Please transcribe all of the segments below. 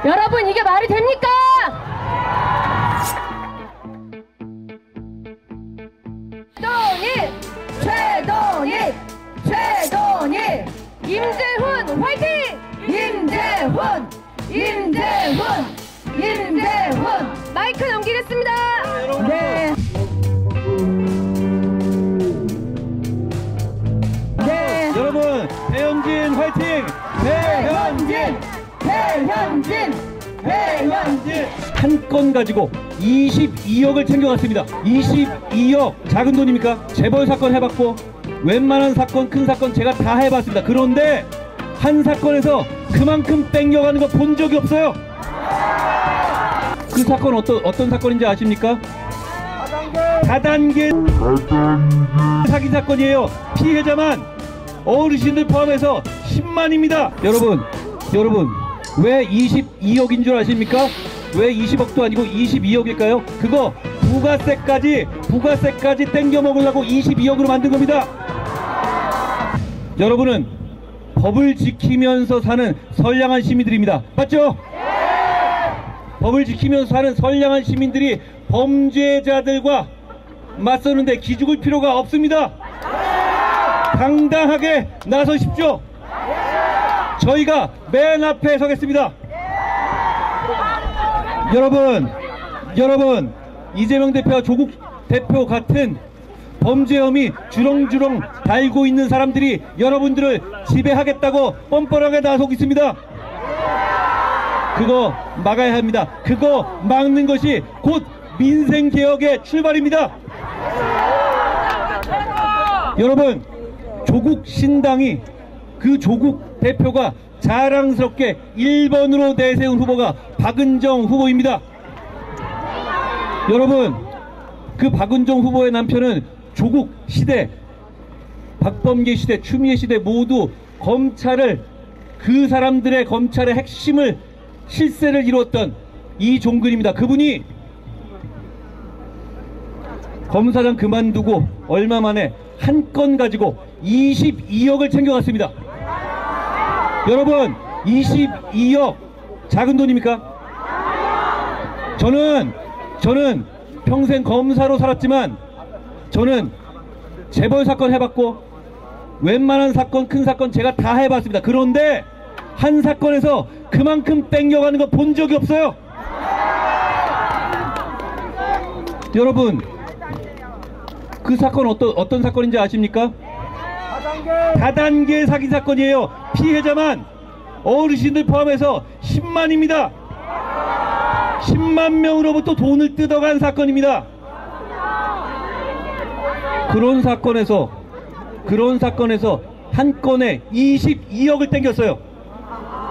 여러분, 이게 말이 됩니까? 최동일! 최동일! 임재훈 화이팅! 임재훈! 마이크 넘기겠습니다. 네. 여러분, 배현진 화이팅! 배현진! 한 건 가지고 22억을 챙겨갔습니다. 22억 작은 돈입니까? 재벌 사건 해봤고 웬만한 사건, 큰 사건 제가 다 해봤습니다. 그런데 한 사건에서 그만큼 땡겨가는 거 본 적이 없어요. 그 사건 어떤 사건인지 아십니까? 다단계 사기 사건이에요. 피해자만 어르신들 포함해서 10만입니다. 여러분 왜 22억인 줄 아십니까? 왜 20억도 아니고 22억일까요? 그거 부가세까지 땡겨 먹으려고 22억으로 만든 겁니다. 여러분은 법을 지키면서 사는 선량한 시민들입니다. 맞죠? 법을 지키면서 사는 선량한 시민들이 범죄자들과 맞서는데 기죽을 필요가 없습니다. 당당하게 나서십시오. 저희가 맨 앞에 서겠습니다. 여러분 이재명 대표와 조국 대표 같은 범죄 혐의 주렁주렁 달고 있는 사람들이 여러분들을 지배하겠다고 뻔뻔하게 나서고 있습니다. 그거 막아야 합니다. 그거 막는 것이 곧 민생개혁의 출발입니다. 여러분, 조국 신당이 그 조국 대표가 자랑스럽게 1번으로 내세운 후보가 박은정 후보입니다. 여러분, 그 박은정 후보의 남편은 조국 시대, 박범계 시대, 추미애 시대 모두 그 사람들의 검찰의 핵심을 실세를 이루었던 이종근입니다. 그분이 검사장 그만두고 얼마 만에 한 건 가지고 22억을 챙겨갔습니다. 여러분, 22억 작은 돈입니까? 저는 평생 검사로 살았지만 저는 재벌 사건 해봤고 웬만한 사건, 큰 사건 제가 다 해봤습니다. 그런데 한 사건에서 그만큼 땡겨가는 거 본 적이 없어요. 여러분, 그 사건 어떤 사건인지 아십니까? 다단계 사기 사건이에요. 피해자만 어르신들 포함해서 10만입니다. 10만 명으로부터 돈을 뜯어간 사건입니다. 그런 사건에서 한 건에 22억을 땡겼어요.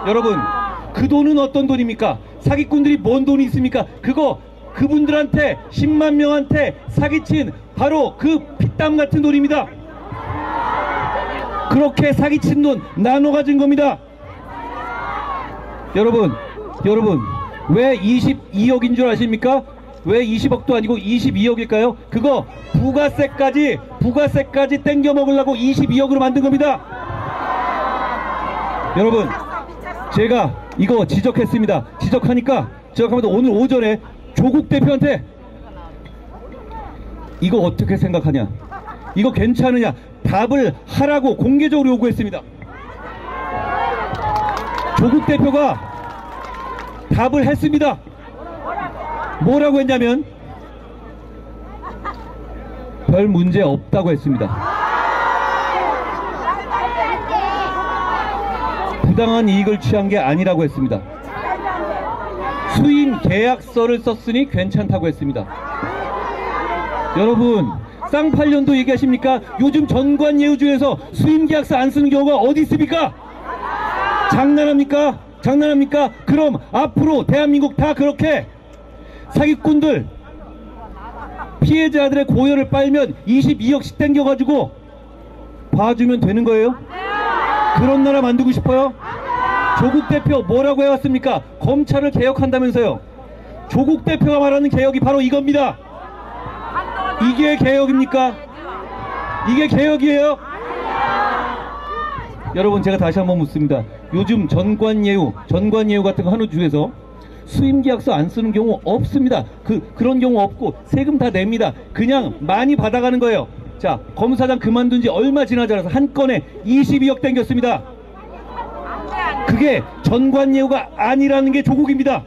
여러분, 그 돈은 어떤 돈입니까? 사기꾼들이 뭔 돈이 있습니까? 그분들한테 10만 명한테 사기친 바로 그 피땀 같은 돈입니다. 그렇게 사기친 돈 나눠 가진 겁니다. 여러분 왜 22억인 줄 아십니까? 왜 20억도 아니고 22억일까요? 그거 부가세까지 땡겨 먹으려고 22억으로 만든 겁니다. 여러분, 제가 이거 지적했습니다. 지적하면서 오늘 오전에 조국 대표한테 이거 어떻게 생각하냐, 이거 괜찮으냐 답을 하라고 공개적으로 요구했습니다. 조국 대표가 답을 했습니다. 뭐라고 했냐면 별 문제 없다고 했습니다. 부당한 이익을 취한 게 아니라고 했습니다. 수임 계약서를 썼으니 괜찮다고 했습니다. 여러분, 쌍팔년도 얘기하십니까? 요즘 전관예우주에서 수임 계약서 안 쓰는 경우가 어디 있습니까? 장난합니까? 그럼 앞으로 대한민국 다 그렇게 사기꾼들 피해자들의 고열을 빨면 22억씩 땡겨가지고 봐주면 되는 거예요? 그런 나라 만들고 싶어요? 조국 대표 뭐라고 해왔습니까? 검찰을 개혁한다면서요. 조국 대표가 말하는 개혁이 바로 이겁니다. 이게 개혁입니까? 이게 개혁이에요? 여러분, 제가 다시 한번 묻습니다. 요즘 전관예우 같은 거 하는 중에서 수임계약서 안 쓰는 경우 없습니다. 그런 경우 없고 세금 다 냅니다. 그냥 많이 받아가는 거예요. 자, 검사장 그만둔 지 얼마 지나지 않아서 한 건에 22억 땡겼습니다. 그게 전관예우가 아니라는 게 조국입니다.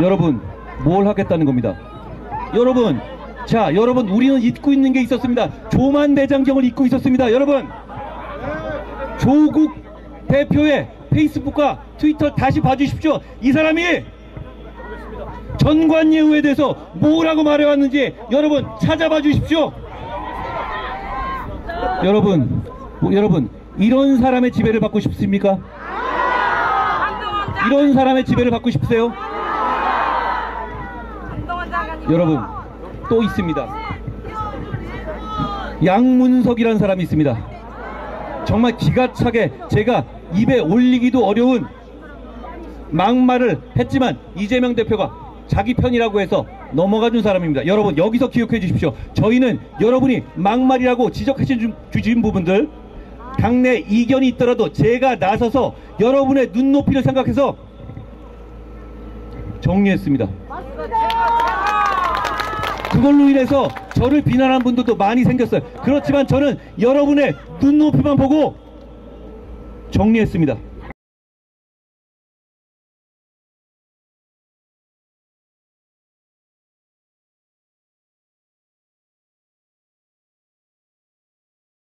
여러분, 뭘 하겠다는 겁니다. 여러분, 자, 여러분, 우리는 잊고 있는 게 있었습니다. 조만대장경을 잊고 있었습니다. 여러분, 조국 대표의 페이스북과 트위터 다시 봐주십시오. 이 사람이 전관예우에 대해서 뭐라고 말해왔는지 여러분 찾아봐 주십시오. 여러분, 이런 사람의 지배를 받고 싶습니까? 이런 사람의 지배를 받고 싶으세요? 여러분, 또 있습니다. 양문석이라는 사람이 있습니다. 정말 기가 차게 제가 입에 올리기도 어려운 막말을 했지만 이재명 대표가 자기 편이라고 해서 넘어가 준 사람입니다. 여러분, 여기서 기억해 주십시오. 저희는 여러분이 막말이라고 지적해 주신 부분들, 당내 이견이 있더라도 제가 나서서 여러분의 눈높이를 생각해서 정리했습니다. 그걸로 인해서 저를 비난한 분들도 많이 생겼어요. 그렇지만 저는 여러분의 눈높이만 보고 정리했습니다.